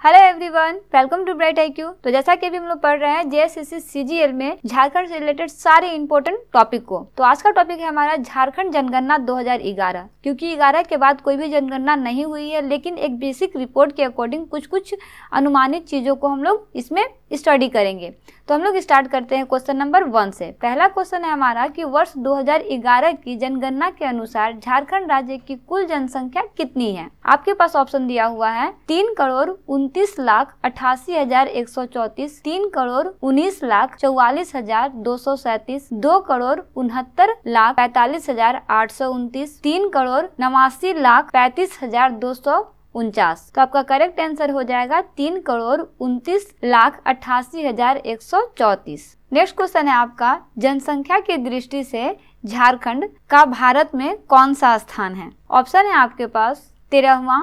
Hello everyone, welcome to bright IQ। तो जैसा कि अभी हम लोग पढ़ रहे हैं JSSC CGL में झारखंड से रिलेटेड सारे इंपॉर्टेंट टॉपिक को। तो आज का टॉपिक है हमारा झारखंड जनगणना 2011। क्योंकि 11 के बाद कोई भी जनगणना नहीं हुई है, लेकिन एक बेसिक रिपोर्ट के अकॉर्डिंग कुछ अनुमानित चीजों को हम लोग इसमें स्टडी करेंगे। तो हम लोग स्टार्ट करते हैं क्वेश्चन नंबर 1 से। पहला क्वेश्चन है हमारा कि वर्ष 2011 की जनगणना के अनुसार झारखंड राज्य की कुल जनसंख्या कितनी है। आपके पास ऑप्शन दिया हुआ है 3,29,88,134, 3,19,44,237, 2,69,45,829, 3,89,35,249। तो आपका करेक्ट आंसर हो जाएगा 3,29,88,134। नेक्स्ट क्वेश्चन है आपका, जनसंख्या की दृष्टि से झारखंड का भारत में कौन सा स्थान है। ऑप्शन है आपके पास 13वां,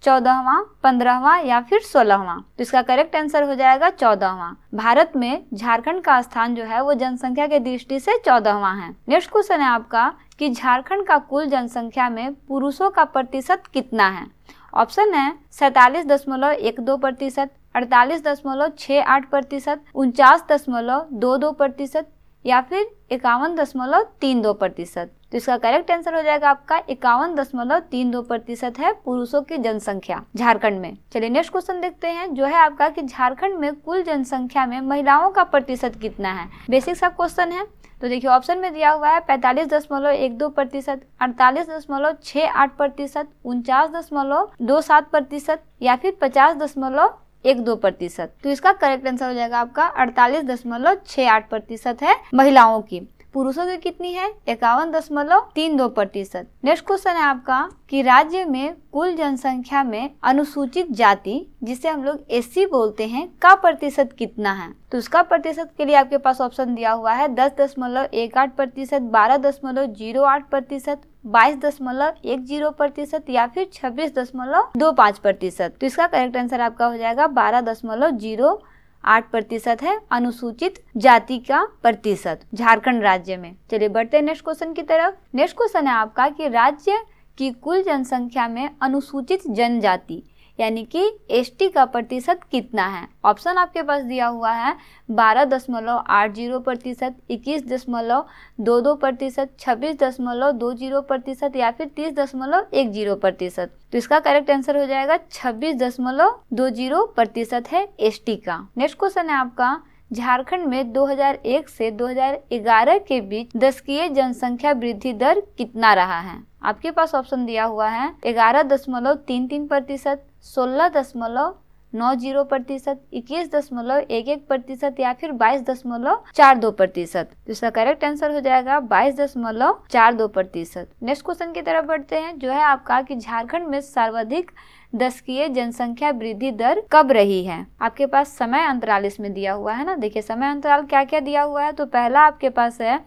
14वां, 15वां या फिर 16वां। तो इसका करेक्ट आंसर हो जाएगा 14वां। भारत में झारखंड का स्थान जो है वो जनसंख्या के दृष्टि से 14वां है। नेक्स्ट क्वेश्चन है आपका कि झारखंड का कुल जनसंख्या में पुरुषों का प्रतिशत कितना है। ऑप्शन है 47.12%, 48.68%, 49.22% या फिर 51.32%। तो इसका करेक्ट आंसर हो जाएगा आपका 51.32% है पुरुषों की जनसंख्या झारखंड में। चलिए नेक्स्ट क्वेश्चन देखते हैं, जो है आपका कि झारखंड में कुल जनसंख्या में महिलाओं का प्रतिशत कितना है। बेसिक सा क्वेश्चन है। तो देखिए ऑप्शन में दिया हुआ है 45.12%, 48.68%, 49.27% या फिर 50.12%। तो इसका करेक्ट आंसर हो जाएगा आपका 48.68% है महिलाओं की। पुरुषों की कितनी है 51.32%। नेक्स्ट क्वेश्चन है आपका कि राज्य में कुल जनसंख्या में अनुसूचित जाति, जिसे हम लोग SC बोलते हैं, का प्रतिशत कितना है। तो उसका प्रतिशत के लिए आपके पास ऑप्शन दिया हुआ है 10.18%, 12.08%, 22.10% या फिर 26.25%। तो इसका करेक्ट आंसर आपका हो जाएगा 12.08% है अनुसूचित जाति का प्रतिशत झारखंड राज्य में। चलिए बढ़ते हैं नेक्स्ट क्वेश्चन की तरफ। नेक्स्ट क्वेश्चन है आपका कि राज्य की कुल जनसंख्या में अनुसूचित जनजाति यानी कि ST का प्रतिशत कितना है। ऑप्शन आपके पास दिया हुआ है 12.80%, 21.22%, 26.20% या फिर 30.10%। तो इसका करेक्ट आंसर हो जाएगा 26.20% है ST का। नेक्स्ट क्वेश्चन है आपका, झारखंड में 2001 से 2011 के बीच दशकीय जनसंख्या वृद्धि दर कितना रहा है। आपके पास ऑप्शन दिया हुआ है 11.33%, 16.90%, 21.11% या फिर 22.42%। तो इसका करेक्ट आंसर हो जाएगा 22.42%। नेक्स्ट क्वेश्चन की तरफ बढ़ते हैं, जो है आपका कि झारखंड में सर्वाधिक दशकीय जनसंख्या वृद्धि दर कब रही है। आपके पास समय अंतराल इसमें दिया हुआ है ना। देखिए समय अंतराल क्या क्या दिया हुआ है। तो पहला आपके पास है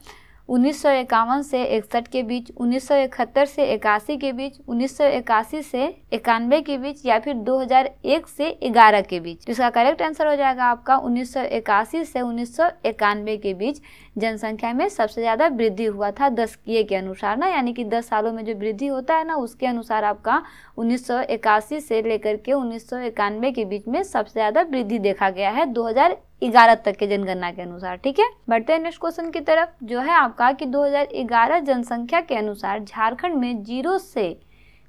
1951 से 61 के बीच, 1971 से 81 के बीच, 1981 से 91 के बीच या फिर 2001 से 11 के बीच। तो इसका करेक्ट आंसर हो जाएगा आपका 1981 से 1991 के बीच जनसंख्या में सबसे ज्यादा वृद्धि हुआ था दशकीय के अनुसार ना, यानी कि 10 सालों में जो वृद्धि होता है ना, उसके अनुसार आपका 1981 से लेकर के 1991 के बीच में सबसे ज्यादा वृद्धि देखा गया है 2011 तक के जनगणना के अनुसार। ठीक है, बढ़ते हैं नेक्स्ट क्वेश्चन की तरफ, जो है आपका कि 2011 जनसंख्या के अनुसार झारखंड में 0 से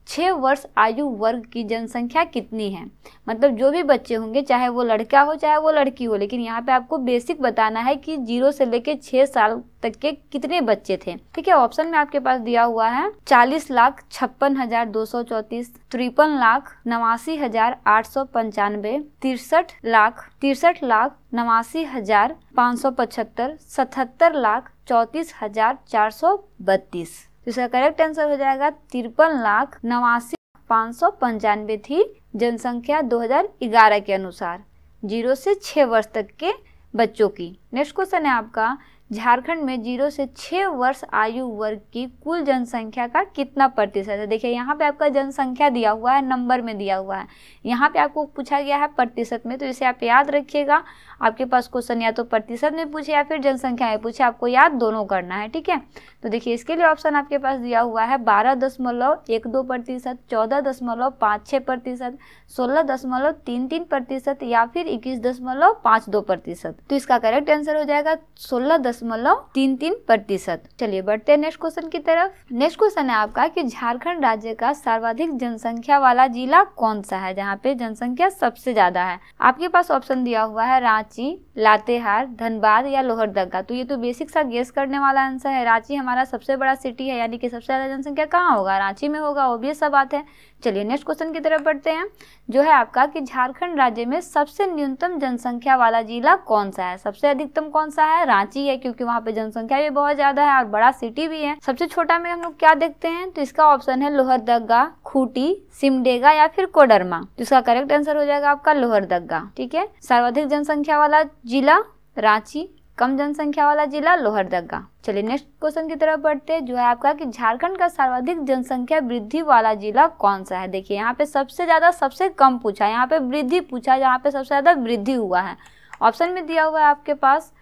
6 वर्ष आयु वर्ग की जनसंख्या कितनी है। मतलब जो भी बच्चे होंगे, चाहे वो लड़का हो चाहे वो लड़की हो, लेकिन यहाँ पे आपको बेसिक बताना है कि 0 से लेके 6 साल तक के कितने बच्चे थे। ठीक है, ऑप्शन में आपके पास दिया हुआ है 40,56,234, 53,89,895, 63,89,575, 77,34,432। इसका करेक्ट आंसर हो जाएगा 53,89,595 थी जनसंख्या 2011 के अनुसार 0 से 6 वर्ष तक के बच्चों की। नेक्स्ट क्वेश्चन है आपका, झारखंड में 0 से 6 वर्ष आयु वर्ग की कुल जनसंख्या का कितना प्रतिशत है। देखिए यहाँ पे आपका जनसंख्या दिया हुआ है, नंबर में दिया हुआ है, यहाँ पे आपको पूछा गया है प्रतिशत में, तो इसे आप याद रखिएगा। आपके पास क्वेश्चन या तो प्रतिशत में पूछे या फिर जनसंख्या में पूछे, आपको याद दोनों करना है, ठीक है। तो देखिए इसके लिए ऑप्शन आपके पास दिया हुआ है 12.12%, 14.56%, 16.33% या फिर 21.52%। तो इसका करेक्ट आंसर हो जाएगा 16.33%। चलिए बढ़ते हैं नेक्स्ट क्वेश्चन की तरफ। नेक्स्ट क्वेश्चन है आपका कि झारखंड राज्य का सर्वाधिक जनसंख्या वाला जिला कौन सा है, जहाँ पे जनसंख्या सबसे ज्यादा है। आपके पास ऑप्शन दिया हुआ है रांची, लातेहार, धनबाद या लोहरदगा। तो ये तो बेसिक सा गेस करने वाला आंसर है। रांची हमारा सबसे बड़ा सिटी है, यानी कि सबसे ज्यादा जनसंख्या कहाँ होगा, रांची में होगा, ऑब्वियस सा बात है। चलिए नेक्स्ट क्वेश्चन की तरफ बढ़ते हैं, जो है आपका कि झारखंड राज्य में सबसे न्यूनतम जनसंख्या वाला जिला कौन सा है। सबसे अधिकतम कौन सा है, रांची है, क्योंकि वहाँ पे जनसंख्या भी बहुत ज्यादा है और बड़ा सिटी भी है। सबसे छोटा में हम लोग क्या देखते हैं, तो इसका ऑप्शन है लोहरदगा, खूंटी, सिमडेगा या फिर कोडरमा। तो इसका करेक्ट आंसर हो जाएगा आपका लोहरदगा, ठीक है। सर्वाधिक जनसंख्या वाला जिला रांची, कम जनसंख्या वाला जिला लोहरदगा। चलिए नेक्स्ट क्वेश्चन की तरफ बढ़ते हैं, जो है आपका कि झारखंड का सर्वाधिक जनसंख्या वृद्धि वाला जिला कौन सा है। देखिए यहाँ पे सबसे ज्यादा सबसे कम पूछा, यहाँ पे वृद्धि पूछा, जहाँ पे सबसे ज्यादा वृद्धि हुआ है। ऑप्शन में दिया हुआ है आपके पास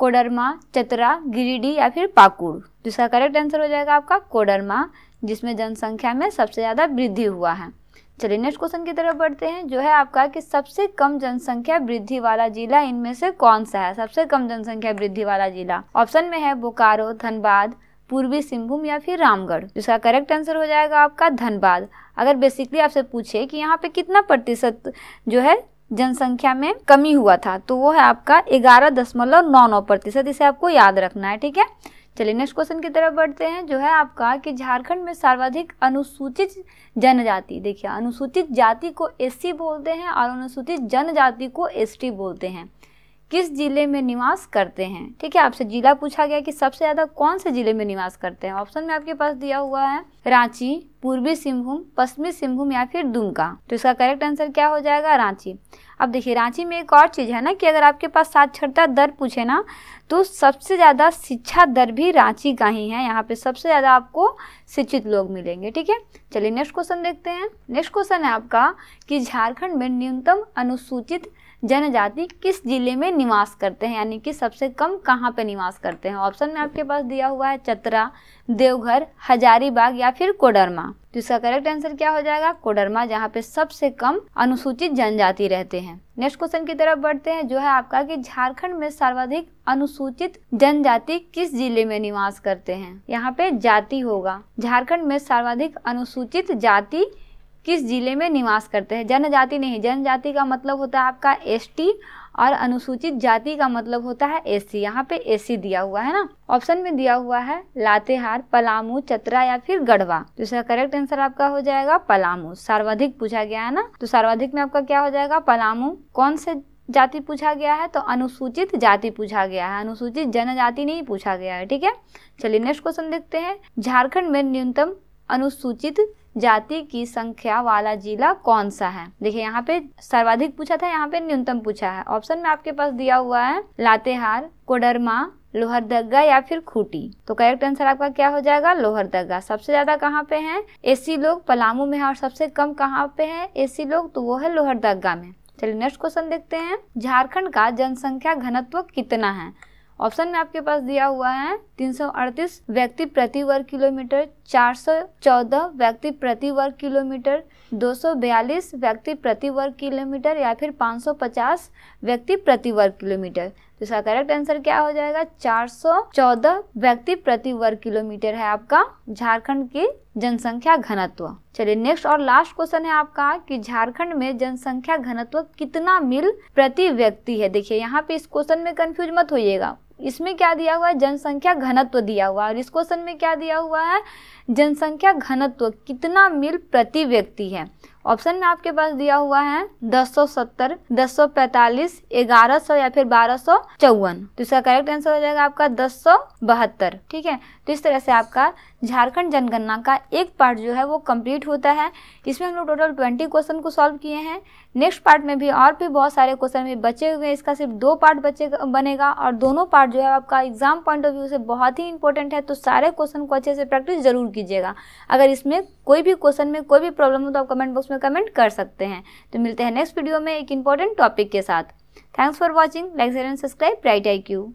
कोडरमा, चतरा, गिरिडीह या फिर पाकुड़। तो इसका करेक्ट आंसर हो जाएगा आपका कोडरमा, जिसमें जनसंख्या में सबसे ज्यादा वृद्धि हुआ है। चलिए नेक्स्ट क्वेश्चन की तरफ बढ़ते हैं, जो है आपका कि सबसे कम जनसंख्या वृद्धि वाला जिला इनमें से कौन सा है। सबसे कम जनसंख्या वृद्धि वाला जिला ऑप्शन में है बोकारो, धनबाद, पूर्वी सिंहभूम या फिर रामगढ़। इसका करेक्ट आंसर हो जाएगा आपका धनबाद। अगर बेसिकली आपसे पूछे कि यहाँ पे कितना प्रतिशत जो है जनसंख्या में कमी हुआ था, तो वो है आपका 11.99%। इसे आपको याद रखना है, ठीक है। चलिए नेक्स्ट क्वेश्चन की तरफ बढ़ते हैं, जो है आपका कि झारखंड में सर्वाधिक अनुसूचित जनजाति। देखिए अनुसूचित जाति को एससी बोलते हैं और अनुसूचित जनजाति को एसटी बोलते हैं, किस जिले में निवास करते हैं, ठीक है। आपसे जिला पूछा गया कि सबसे ज्यादा कौन से जिले में निवास करते हैं। ऑप्शन में आपके पास दिया हुआ है रांची, पूर्वी सिंहभूम, पश्चिमी सिंहभूम या फिर दुमका। तो इसका करेक्ट आंसर क्या हो जाएगा, रांची। अब देखिए रांची में एक और चीज है ना कि अगर आपके पास साक्षरता दर पूछे ना, तो सबसे ज्यादा शिक्षा दर भी रांची का ही है। यहाँ पे सबसे ज्यादा आपको शिक्षित लोग मिलेंगे, ठीक है। चलिए नेक्स्ट क्वेश्चन देखते हैं। नेक्स्ट क्वेश्चन है आपका कि झारखंड में न्यूनतम अनुसूचित जनजाति किस जिले में निवास करते हैं, यानी कि सबसे कम कहाँ पे निवास करते हैं। ऑप्शन में आपके पास दिया हुआ है चतरा, देवघर, हजारीबाग या फिर कोडरमा। तो इसका करेक्ट आंसर क्या हो जाएगा, कोडरमा, जहाँ पे सबसे कम अनुसूचित जनजाति रहते हैं। नेक्स्ट क्वेश्चन की तरफ बढ़ते हैं, जो है आपका कि झारखंड में सर्वाधिक अनुसूचित जनजाति किस जिले में निवास करते हैं। यहाँ पे जाति होगा, झारखंड में सर्वाधिक अनुसूचित जाति किस जिले में निवास करते हैं, जनजाति नहीं। जनजाति का मतलब होता है आपका एसटी और अनुसूचित जाति का मतलब होता है एससी। यहाँ पे एससी दिया हुआ है ना। ऑप्शन में दिया हुआ है लातेहार, पलामू, चतरा या फिर गढ़वा। तो इसका करेक्ट आंसर आपका हो जाएगा पलामू। सर्वाधिक पूछा गया है ना, तो सर्वाधिक में आपका क्या हो जाएगा, पलामू। कौन से जाति पूछा गया है, तो अनुसूचित जाति पूछा गया है, अनुसूचित जनजाति नहीं पूछा गया है, ठीक है। चलिए नेक्स्ट क्वेश्चन देखते हैं। झारखंड में न्यूनतम अनुसूचित जाति की संख्या वाला जिला कौन सा है। देखिए यहाँ पे सर्वाधिक पूछा था, यहाँ पे न्यूनतम पूछा है। ऑप्शन में आपके पास दिया हुआ है लातेहार, कोडरमा, लोहरदगा या फिर खूंटी। तो करेक्ट आंसर आपका क्या हो जाएगा, लोहरदगा। सबसे ज्यादा कहाँ पे हैं एससी लोग, पलामू में है, और सबसे कम कहाँ पे हैं एससी लोग, तो वो है लोहरदगा में। चलिए नेक्स्ट क्वेश्चन देखते हैं। झारखंड का जनसंख्या घनत्व कितना है। ऑप्शन में आपके पास दिया हुआ है 338 व्यक्ति प्रति वर्ग किलोमीटर, 414 व्यक्ति प्रति वर्ग किलोमीटर, 242 व्यक्ति प्रति वर्ग किलोमीटर या फिर 550 व्यक्ति प्रति वर्ग किलोमीटर। तो इसका करेक्ट आंसर क्या हो जाएगा, 414 व्यक्ति प्रति वर्ग किलोमीटर है आपका झारखंड की जनसंख्या घनत्व। चलिए नेक्स्ट और लास्ट क्वेश्चन है आपका कि झारखंड में जनसंख्या घनत्व कितना मील प्रति व्यक्ति है। देखिए यहाँ पे इस क्वेश्चन में कंफ्यूज मत होइएगा, इसमें क्या दिया हुआ है, जनसंख्या घनत्व दिया हुआ है, और इस क्वेश्चन में क्या दिया हुआ है, जनसंख्या घनत्व कितना मील प्रति व्यक्ति है। ऑप्शन में आपके पास दिया हुआ है 1070, 1045, 1100 या फिर 1254। तो इसका करेक्ट आंसर हो जाएगा आपका 1072। ठीक है, तो इस तरह से आपका झारखंड जनगणना का एक पार्ट जो है वो कंप्लीट होता है। इसमें हम लोग टोटल 20 क्वेश्चन को सॉल्व किए हैं। नेक्स्ट पार्ट में भी और भी बहुत सारे क्वेश्चन भी बचे हुए हैं। इसका सिर्फ 2 पार्ट बनेगा और दोनों पार्ट जो है आपका एग्जाम पॉइंट ऑफ व्यू से बहुत ही इंपॉर्टेंट है। तो सारे क्वेश्चन को अच्छे से प्रैक्टिस जरूर कीजिएगा। अगर इसमें कोई भी क्वेश्चन में कोई भी प्रॉब्लम हो तो आप कमेंट बॉक्स में कमेंट कर सकते हैं। तो मिलते हैं नेक्स्ट वीडियो में एक इंपॉर्टेंट टॉपिक के साथ। Thanks for watching. Like share and subscribe bright IQ।